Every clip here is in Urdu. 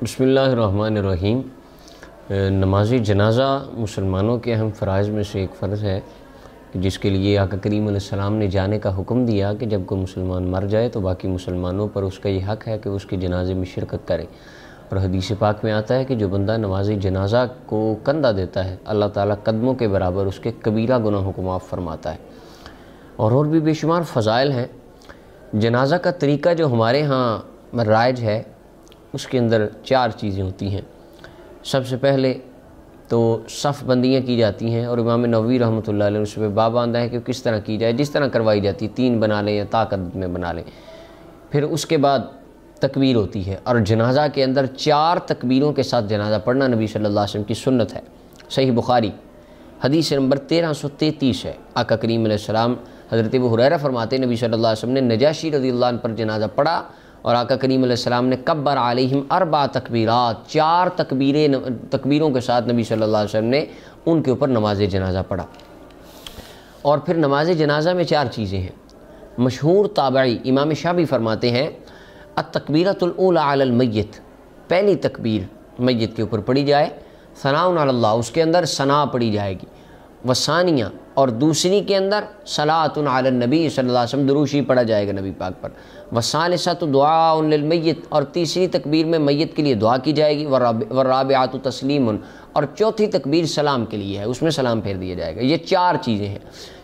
بسم اللہ الرحمن الرحیم۔ نماز جنازہ مسلمانوں کے اہم فرائض میں سے ایک فرض ہے جس کے لیے آقا کریم علیہ السلام نے جانے کا حکم دیا کہ جب کوئی مسلمان مر جائے تو باقی مسلمانوں پر اس کا یہ حق ہے کہ اس کے جنازے میں شرکت کرے۔ اور حدیث پاک میں آتا ہے کہ جو بندہ نماز جنازہ کو کندھا دیتا ہے اللہ تعالیٰ قدموں کے برابر اس کے کبیرہ گناہوں کو معاف فرماتا ہے۔ اور بھی بے شمار فضائل ہیں۔ جنازہ کا طریقہ جو ہمارے ہاں رائج ہے اس کے اندر 4 چیزیں ہوتی ہیں۔ سب سے پہلے تو صف بندیاں کی جاتی ہیں، اور امام نووی رحمۃ اللہ علیہ اس پہ باب باندھا ہے کہ کس طرح کی جائے، جس طرح کروائی جاتی، 3 بنا لیں یا طاقت میں بنا لیں۔ پھر اس کے بعد تکبیر ہوتی ہے، اور جنازہ کے اندر 4 تکبیروں کے ساتھ جنازہ پڑھنا نبی صلی اللہ علیہ وسلم کی سنت ہے۔ صحیح بخاری حدیث نمبر 1333 ہے۔ آقا کریم علیہ السلام حضرت ابو ہریرہ فرماتے ہیں نبی صلی اللہ علیہ وسلم نے نجاشی رضی اللہ عنہ پر جنازہ پڑھا، اور آقا کریم علیہ السلام نے کبر علیہم 4 تکبیرات، 4 تکبیروں کے ساتھ نبی صلی اللہ علیہ وسلم نے ان کے اوپر نماز جنازہ پڑھا۔ اور پھر نماز جنازہ میں 4 چیزیں ہیں۔ مشہور تابعی امام شافعی فرماتے ہیں التکبیرۃ الاولی علی المیت، پہلی تکبیر میت کے اوپر پڑھی جائے، ثناء علی اللہ، اس کے اندر ثنا پڑھی جائے گی، وثانیہ، اور دوسری کے اندر صلاۃ علی النبی صلی اللہ علیہ وسلم، دروشی پڑھا جائے گا نبی پاک پر، وثالثۃ دعاء للمیت، اور تیسری تکبیر میں میت کے لیے دعا کی جائے گی، والرابعۃ تسلیم، اور چوتھی تکبیر سلام کے لیے ہے، اس میں سلام پھیر دیا جائے گا۔ یہ 4 چیزیں ہیں،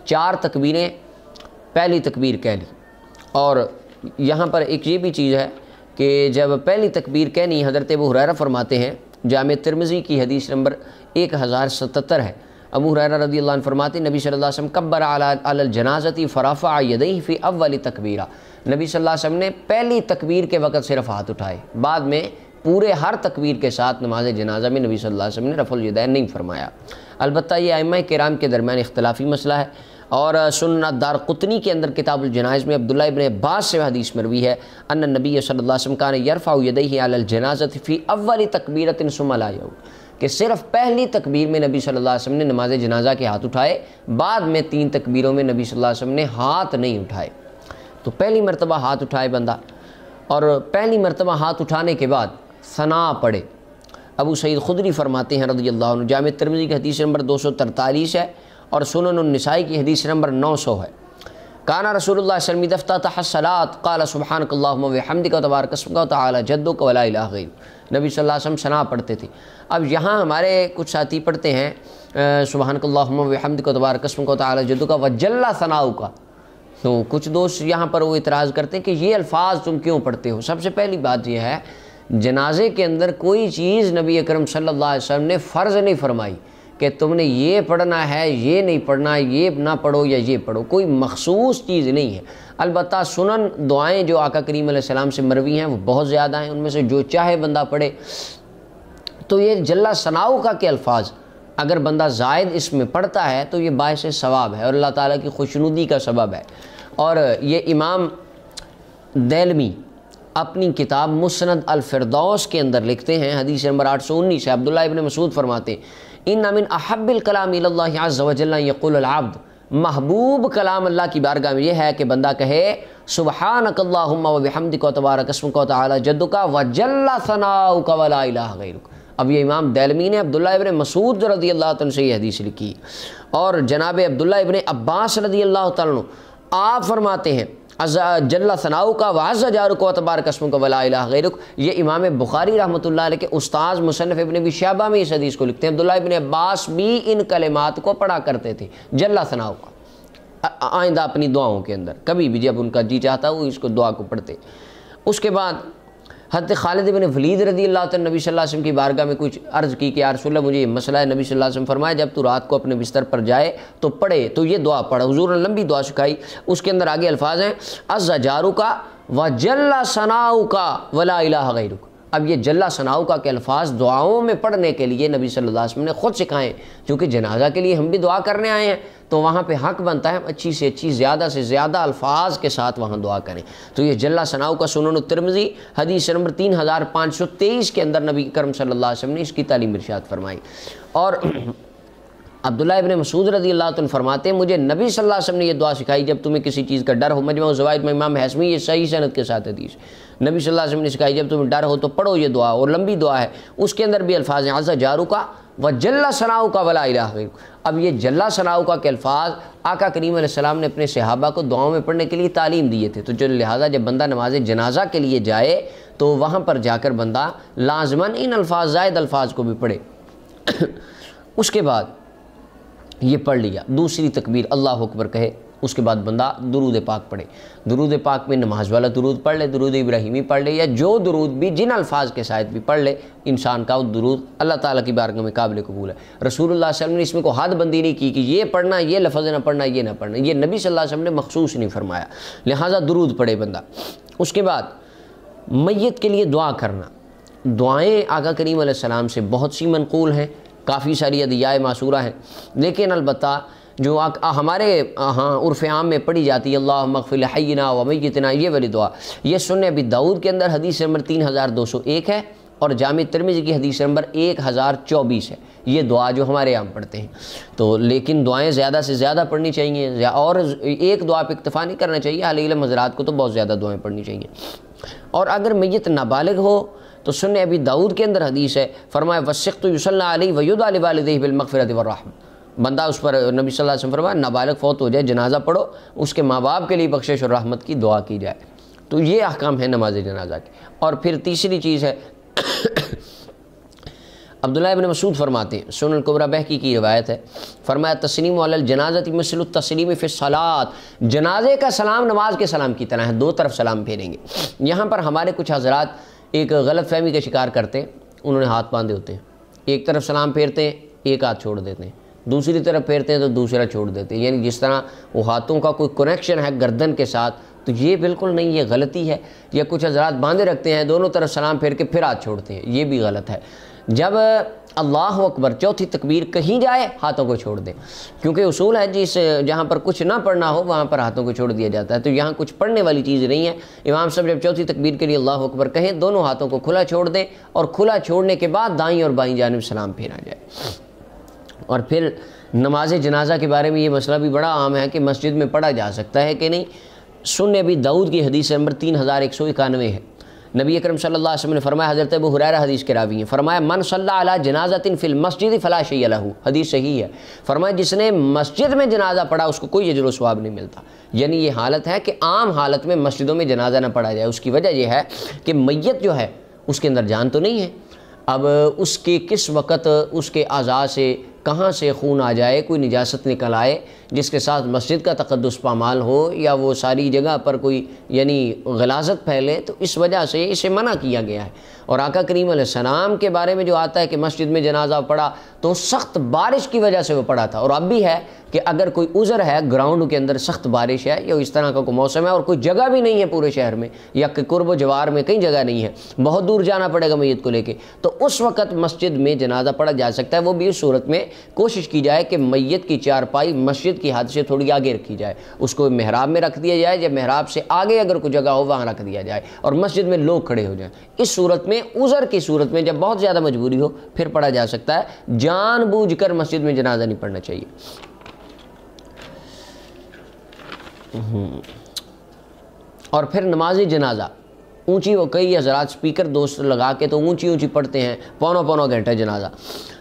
4 تکبیریں پہلی تکبیر کہہ لی۔ اور یہاں پر ایک یہ بھی چیز ہے کہ جب پہلی تکبیر کہنی، حضرت ابو ہریرہ فرماتے ہیں، جامع ترمذی کی حدیث نمبر 1077 ہے، ابو ہریرہ رضی اللہ عنہ فرماتے ہیں نبی صلی اللہ علیہ وسلم کبر علی الجنازۃ فرفع یدیہ فی اول تکبیرہ، نبی صلی اللہ علیہ وسلم نے پہلی تکبیر کے وقت صرف ہاتھ اٹھائے، بعد میں پورے ہر تکبیر کے ساتھ نماز جنازہ میں نبی صلی اللہ علیہ وسلم نے رفع الیدین نہیں فرمایا۔ البتہ یہ ائمہ کرام کے درمیان اختلافی مسئلہ ہے، اور سنن دارقطنی کے اندر کتاب الجنائز میں عبداللہ ابن عباس سے حدیث مروی ہے ان النبی صلی اللہ علیہ وسلم کان یرفع یدیہ علی الجنازۃ فی اول تکبیرۃ ثم لا یعود، کہ صرف پہلی تکبیر میں نبی صلی اللہ علیہ وسلم نے نماز جنازہ کے ہاتھ اٹھائے، بعد میں 3 تکبیروں میں نبی صلی اللہ علیہ وسلم نے ہاتھ نہیں اٹھائے۔ تو پہلی مرتبہ ہاتھ اٹھائے بندہ، اور پہلی مرتبہ ہاتھ اٹھانے کے بعد ثنا پڑھے۔ ابو سعید خدری فرماتے ہیں رضی اللہ عنہ، جامع ترمذی کی حدیث نمبر 243 ہے، اور سنن النسائی کی حدیث نمبر 900 ہے۔ کانا رسول اللہ صلی اللہ علیہ وسلم افتتح الصلاۃ قال سبحانک اللہم وبحمدک وتبارک اسمک وتعالی جدک ولا الہ غیرک، نبی صلی اللہ علیہ وسلم ثنا پڑھتے تھے۔ اب یہاں ہمارے کچھ ساتھی پڑھتے ہیں سبحانک اللہم وبحمدک وتبارک اسمک وتعالی جدک وجل ثناؤک، تو کچھ دوست یہاں پر وہ اعتراض کرتے ہیں کہ یہ الفاظ تم کیوں پڑھتے ہو۔ سب سے پہلی بات یہ ہے، جنازے کے اندر کوئی چیز نبی اکرم صلی اللہ علیہ وسلم نے فرض نہیں فرمائی کہ تم نے یہ پڑھنا ہے، یہ نہیں پڑھنا، یہ نہ پڑھو یا یہ پڑھو، کوئی مخصوص چیز نہیں ہے۔ البتہ سنن دعائیں جو آقا کریم علیہ السلام سے مروی ہیں وہ بہت زیادہ ہیں، ان میں سے جو چاہے بندہ پڑھے۔ تو یہ جل ثناؤ کا کے الفاظ اگر بندہ زائد اس میں پڑھتا ہے تو یہ باعث ثواب ہے اور اللہ تعالیٰ کی خوشنودی کا سبب ہے۔ اور یہ امام دیلمی اپنی کتاب مسند الفردوس کے اندر لکھتے ہیں، حدیث نمبر 819 ہے، عبداللہ ابن مسعود فرماتے ہیں ان من احب الکلام الی اللہ عز وجل یقول العبد، محبوب کلام اللہ کی بارگاہ میں یہ ہے کہ بندہ کہے سبحانک اللہم وبحمدک وتبارک اسمک وتعالی جدک وجل ثناؤک ولا الہ غیرک۔ اب یہ امام دیلمی نے عبداللہ ابن مسعود رضی اللہ عنہ سے یہ حدیث لکھی، اور جناب عبداللہ ابن عباس رضی اللہ عنہ آپ فرماتے ہیں جل ثناؤک وعز جارک وتبارک اسمک ولا الہ غیرک۔ یہ امام بخاری رحمۃ اللہ علیہ کے استاذ مصنف ابن ابی شیبہ میں اس حدیث کو لکھتے ہیں۔ عبداللہ ابن عباس بھی ان کلمات کو پڑھا کرتے تھے، جل ثناؤک، آئندہ اپنی دعاؤں کے اندر کبھی بھی جب ان کا جی چاہتا وہ اس کو دعا کو پڑھتے۔ اس کے بعد حضرت خالد بن ولید رضی اللہ عنہ نبی صلی اللہ علیہ وسلم کی بارگاہ میں کچھ عرض کی کہ یا رسول اللہ مجھے یہ مسئلہ ہے، نبی صلی اللہ علیہ وسلم فرمایا جب تو رات کو اپنے بستر پر جائے تو پڑھے، تو یہ دعا پڑھا۔ حضور نے لمبی دعا سکھائی، اس کے اندر آگے الفاظ ہیں عز جارک وجل ثناؤک ولا الہ غیرک۔ اب یہ جل ثناؤک کے الفاظ دعاؤں میں پڑھنے کے لیے نبی صلی اللہ علیہ وسلم نے خود سکھائے، کیونکہ جنازہ کے لیے ہم بھی دعا کرنے آئے ہیں تو وہاں پہ حق بنتا ہے اچھی سے اچھی زیادہ سے زیادہ الفاظ کے ساتھ وہاں دعا کریں۔ تو یہ جل ثناؤک سنن الترمذی حدیث نمبر 3523 کے اندر نبی کرم صلی اللہ علیہ وسلم نے اس کی تعلیم ارشاد فرمائی۔ اور عبداللہ ابن مسعود رضی اللہ عنہ فرماتے ہیں مجھے نبی صلی اللہ علیہ وسلم نے یہ دعا سکھائی جب تمہیں کسی چیز کا ڈر ہو۔ مجمع الزوائد میں امام حسمی یہ صحیح سند کے ساتھ حدیث، نبی صلی اللہ علیہ وسلم نے سکھائی جب تمہیں ڈر ہو تو پڑھو یہ دعا، اور لمبی دعا ہے، اس کے اندر بھی الفاظ ہیں عز جارک و جل ثناؤک ولا الہ غیرک۔ اب یہ جل ثناؤک کے الفاظ آقا کریم علیہ السلام نے اپنے صحابہ کو دعاؤں میں پڑھنے کے لیے تعلیم دیے تھے، تو جو لہٰذا جب بندہ نماز جنازہ کے لیے جائے تو وہاں پر جا کر بندہ لازماً ان الفاظ زائد الفاظ کو بھی پڑھے۔ اس کے بعد یہ پڑھ لیا، دوسری تکبیر اللہ اکبر کہے، اس کے بعد بندہ درود پاک پڑھے۔ درود پاک میں نماز والا درود پڑھ لے، درود ابراہیمی پڑھ لے، یا جو درود بھی جن الفاظ کے ساتھ بھی پڑھ لے انسان کا وہ درود اللہ تعالیٰ کی بارگاہ میں قابل قبول ہے۔ رسول اللہ صلی اللہ علیہ وسلم نے اس میں کوئی حد بندی نہیں کی کہ یہ پڑھنا، یہ لفظ نہ پڑھنا، یہ نہ پڑھنا، یہ نبی صلی اللہ علیہ وسلم نے مخصوص نہیں فرمایا، لہٰذا درود پڑھے بندہ۔ اس کے بعد میت کے لیے دعا کرنا، دعائیں آقا کریم علیہ السلام سے بہت سی منقول ہیں، کافی ساری ادعیائے معصورہ ہیں، لیکن البتہ جو ہمارے عرف عام میں پڑھی جاتی ہے اللہم اغفر لحینا و میتنا، یہ والی دعا، یہ سنن ابی داؤد کے اندر حدیث نمبر 3201 ہے، اور جامع ترمذی کی حدیث نمبر 1024 ہے، یہ دعا جو ہمارے عام پڑھتے ہیں۔ تو لیکن دعائیں زیادہ سے زیادہ پڑھنی چاہیے، اور ایک دعا پہ اکتفا نہیں کرنا چاہیے، اہل علم حضرات کو تو بہت زیادہ دعائیں پڑھنی چاہیے۔ اور اگر میت نابالغ ہو تو سنن ابی داؤد کے اندر حدیث ہے، فرمایا وَالسِّقْتُ يُصَلَّى عَلَيْهِ وَيُدْعَىٰ لِوَالِدَيْهِ بِالْمَغْفِرَةِ وَالرَّحْمَةِ، بندہ اس پر نبی صلی اللہ علیہ وسلم فرمایا نابالغ فوت ہو جائے جنازہ پڑھو، اس کے ماں باپ کے لیے بخشش اور رحمت کی دعا کی جائے۔ تو یہ احکام ہے نماز جنازہ کے۔ اور پھر تیسری چیز ہے عبداللہ ابن مسعود فرماتے ہیں، سنن کبریٰ بہقی کی روایت ہے، فرمایا تسلیم علی الجنازۃ مثل التسلیم فی الصلاۃ، جنازے کا سلام نماز کے سلام کی طرح ہے، دو طرف سلام پھیریں گے۔ یہاں پر ہمارے کچھ حضرات ایک غلط فہمی کا شکار کرتے ہیں، انہوں نے ہاتھ باندھے ہوتے ہیں، ایک طرف سلام پھیرتے ہیں ایک ہاتھ چھوڑ دیتے ہیں، دوسری طرف پھیرتے ہیں تو دوسرا چھوڑ دیتے ہیں، یعنی جس طرح وہ ہاتھوں کا کوئی کنیکشن ہے گردن کے ساتھ، تو یہ بالکل نہیں، یہ غلطی ہے۔ یا کچھ حضرات باندھے رکھتے ہیں دونوں طرف سلام پھیر کے پھر ہاتھ چھوڑتے ہیں، یہ بھی غلط ہے۔ جب اللہ اکبر چوتھی تکبیر کہیں جائے ہاتھوں کو چھوڑ دیں، کیونکہ اصول ہے جہاں پر کچھ نہ پڑھنا ہو وہاں پر ہاتھوں کو چھوڑ دیا جاتا ہے، تو یہاں کچھ پڑھنے والی چیز نہیں ہے۔ امام صاحب جب چوتھی تکبیر کے لیے اللہ اکبر کہیں دونوں ہاتھوں کو کھلا چھوڑ دیں، اور کھلا چھوڑنے کے بعد دائیں اور بائیں جانب سلام پھیرا جائے۔ اور پھر نماز جنازہ کے بارے میں یہ مسئلہ بھی بڑا عام ہے کہ مسجد میں پڑھا جا سکتا ہے کہ نہیں۔ سنن ابی داؤد کی حدیث نمبر 3191 ہے، نبی اکرم صلی اللہ علیہ وسلم نے فرمایا، حضرت ابو ہریرہ حدیث کے راوی ہیں، فرمایا من صلی علی جنازۃ فی المسجد فلا شیء لہ، حدیث صحیح ہے، فرمایا جس نے مسجد میں جنازہ پڑھا اس کو کوئی اجر و ثواب نہیں ملتا۔ یعنی یہ حالت ہے کہ عام حالت میں مسجدوں میں جنازہ نہ پڑھا جائے، اس کی وجہ یہ ہے کہ میت جو ہے اس کے اندر جان تو نہیں ہے، اب اس کے کس وقت اس کے اعضاء سے کہاں سے خون آ جائے، کوئی نجاست نکل آئے جس کے ساتھ مسجد کا تقدس پامال ہو، یا وہ ساری جگہ پر کوئی یعنی غلاظت پھیلے، تو اس وجہ سے اسے منع کیا گیا ہے۔ اور آقا کریم علیہ السلام کے بارے میں جو آتا ہے کہ مسجد میں جنازہ پڑھا تو سخت بارش کی وجہ سے وہ پڑھا تھا، اور اب بھی ہے کہ اگر کوئی عذر ہے، گراؤنڈ کے اندر سخت بارش ہے یا اس طرح کا کوئی موسم ہے اور کوئی جگہ بھی نہیں ہے پورے شہر میں یا کہ قرب و جوار میں کئی جگہ نہیں ہے، بہت دور جانا پڑے گا میت کو لے کے، تو اس وقت مسجد میں جنازہ پڑھا جا سکتا ہے۔ وہ بھی اس صورت میں کوشش کی جائے کہ میت کی چارپائی مسجد کی حد سے تھوڑی آگے رکھی جائے، اس کو محراب میں رکھ دیا جائے، یا محراب سے آگے اگر کوئی جگہ ہو وہاں رکھ دیا جائے، اور مسجد میں لوگ کھڑے ہو جائیں۔ اس صورت میں عذر کی صورت میں جب بہت زیادہ مجبوری ہو پھر پڑھا جا سکتا ہے، جان بوجھ کر مسجد میں جنازہ نہیں پڑھنا چاہیے۔ اور پھر نماز جنازہ اونچی، وہ کئی حضرات سپیکر دوست لگا کے تو اونچی اونچی پڑھتے ہیں، پونا گھنٹہ جنازہ۔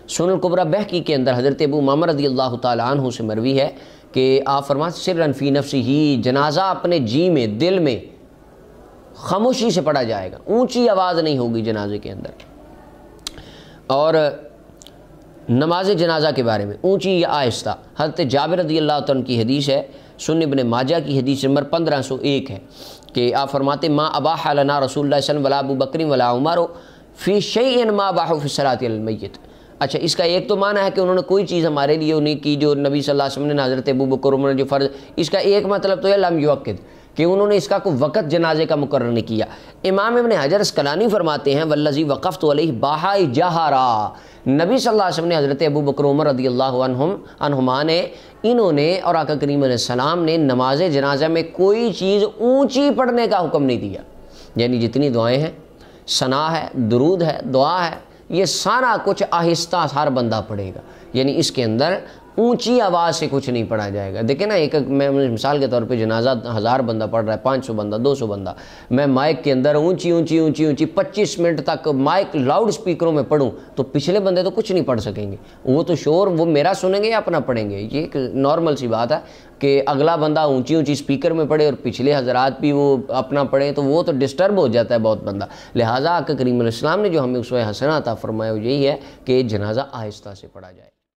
سنن کبریٰ بہقی کے اندر حضرت ابو امامہ رضی اللہ تعالیٰ عنہ سے مروی ہے کہ آپ فرماتے سرًا فی نفسہ، جنازہ اپنے جی میں، دل میں خاموشی سے پڑھا جائے گا، اونچی آواز نہیں ہوگی جنازے کے اندر۔ اور نماز جنازہ کے بارے میں اونچی یا آہستہ، حضرت جابر رضی اللہ عنہ کی حدیث ہے، سنن ابن ماجہ کی حدیث نمبر 1501 ہے کہ آپ فرماتے ما اباح لنا رسول اللہ صلی اللہ علیہ وسلم ولا ابو بکر ولا عمر فی شیء ما اباحوا فی الصلاۃ علی المیت۔ اچھا، اس کا ایک تو معنی ہے کہ انہوں نے کوئی چیز ہمارے لیے انہیں کی جو نبی صلی اللہ علیہ وسلم نے حضرت ابو بکر عمر نے جو فرض، اس کا ایک مطلب تو ہے لم یوقد، کہ انہوں نے اس کا کوئی وقت جنازے کا مقرر نہیں کیا۔ امام ابن حجر اسقلانی فرماتے ہیں والذی وقفت علیہ باہا جہرا، نبی صلی اللہ علیہ وسلم نے حضرت ابو بکر عمر رضی اللہ عنہما نے، انہوں نے اور آقا کریم علیہ السلام نے نماز جنازہ میں کوئی چیز اونچی پڑھنے کا حکم نہیں دیا، یعنی جتنی دعائیں ہیں، ثنا ہے، درود ہے، دعا ہے، یہ سارا کچھ آہستہ ہر بندہ پڑھے گا، یعنی اس کے اندر اونچی آواز سے کچھ نہیں پڑھا جائے گا۔ دیکھیں نا، ایک میں مثال کے طور پہ جنازہ 1000 بندہ پڑھ رہا ہے، 500 بندہ، 200 بندہ، میں مائک کے اندر اونچی 25 منٹ تک مائک لاؤڈ سپیکروں میں پڑھوں تو پچھلے بندے تو کچھ نہیں پڑھ سکیں گے، وہ تو شور وہ میرا سنیں گے یا اپنا پڑھیں گے۔ یہ ایک نارمل سی بات ہے کہ اگلا بندہ اونچی سپیکر میں پڑھے اور پچھلے حضرات بھی وہ اپنا پڑھیں تو وہ تو ڈسٹرب ہو جاتا ہے بہت بندہ۔ لہٰذا آقا کریم علیہ السلام نے جو ہمیں اسوہ حسنہ عطا فرمایا وہ یہی ہے کہ جنازہ آہستہ سے پڑھا جائے۔